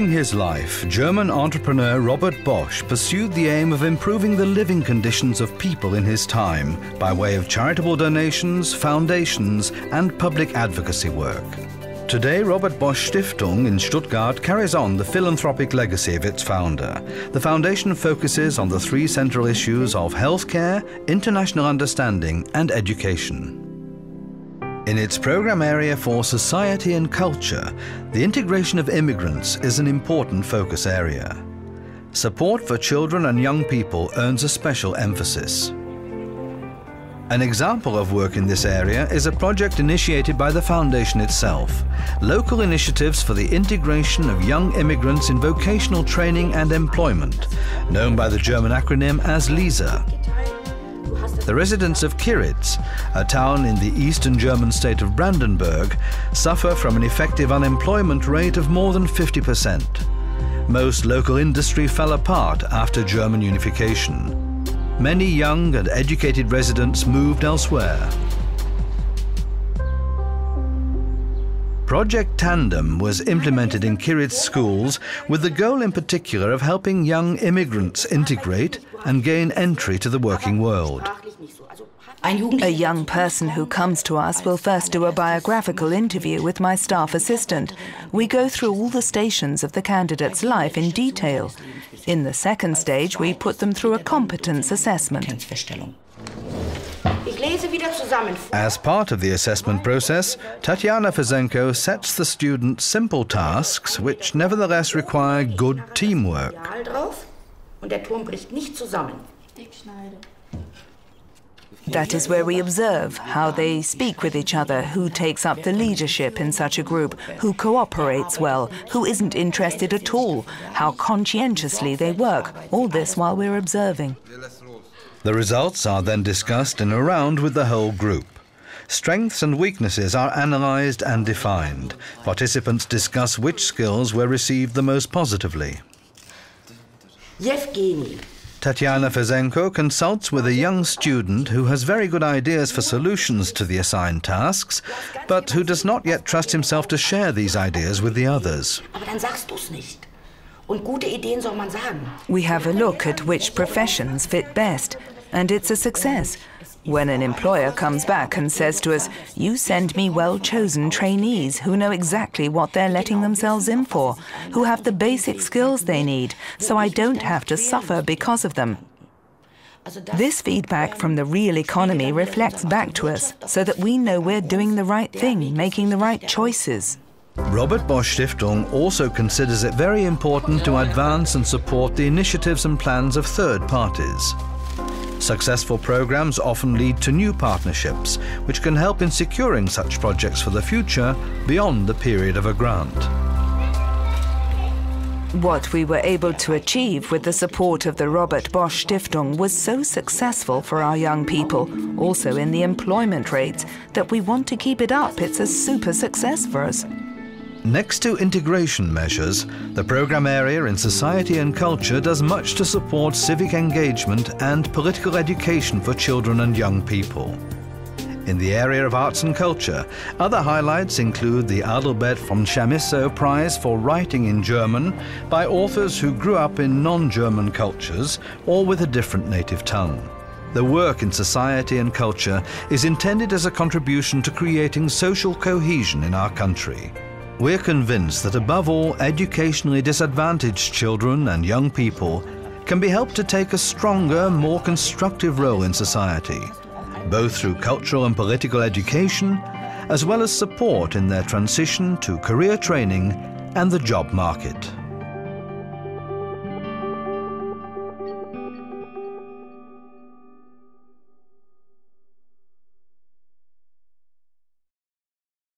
During his life, German entrepreneur Robert Bosch pursued the aim of improving the living conditions of people in his time by way of charitable donations, foundations, and public advocacy work. Today, Robert Bosch Stiftung in Stuttgart carries on the philanthropic legacy of its founder. The foundation focuses on the three central issues of healthcare, international understanding, and education. In its program area for society and culture, the integration of immigrants is an important focus area. Support for children and young people earns a special emphasis. An example of work in this area is a project initiated by the foundation itself, local initiatives for the integration of young immigrants in vocational training and employment, known by the German acronym as LISA. The residents of Kiritz, a town in the eastern German state of Brandenburg, suffer from an effective unemployment rate of more than 50%. Most local industry fell apart after German unification. Many young and educated residents moved elsewhere. Project Tandem was implemented in Kiritz schools with the goal in particular of helping young immigrants integrate and gain entry to the working world. A young person who comes to us will first do a biographical interview with my staff assistant. We go through all the stations of the candidate's life in detail. In the second stage, we put them through a competence assessment. As part of the assessment process, Tatjana Fesenko sets the students simple tasks which nevertheless require good teamwork. That is where we observe how they speak with each other, who takes up the leadership in such a group, who cooperates well, who isn't interested at all, how conscientiously they work, all this while we're observing. The results are then discussed in a round with the whole group. Strengths and weaknesses are analysed and defined. Participants discuss which skills were received the most positively. Tatjana Fesenko consults with a young student who has very good ideas for solutions to the assigned tasks, but who does not yet trust himself to share these ideas with the others. We have a look at which professions fit best, and it's a success. When an employer comes back and says to us, "You send me well-chosen trainees who know exactly what they're letting themselves in for, who have the basic skills they need, so I don't have to suffer because of them." This feedback from the real economy reflects back to us so that we know we're doing the right thing, making the right choices. Robert Bosch Stiftung also considers it very important to advance and support the initiatives and plans of third parties. Successful programs often lead to new partnerships, which can help in securing such projects for the future beyond the period of a grant. What we were able to achieve with the support of the Robert Bosch Stiftung was so successful for our young people, also in the employment rates, that we want to keep it up. It's a super success for us. Next to integration measures, the program area in society and culture does much to support civic engagement and political education for children and young people. In the area of arts and culture, other highlights include the Adalbert von Chamisso Prize for writing in German by authors who grew up in non-German cultures or with a different native tongue. The work in society and culture is intended as a contribution to creating social cohesion in our country. We're convinced that above all, educationally disadvantaged children and young people can be helped to take a stronger, more constructive role in society, both through cultural and political education, as well as support in their transition to career training and the job market.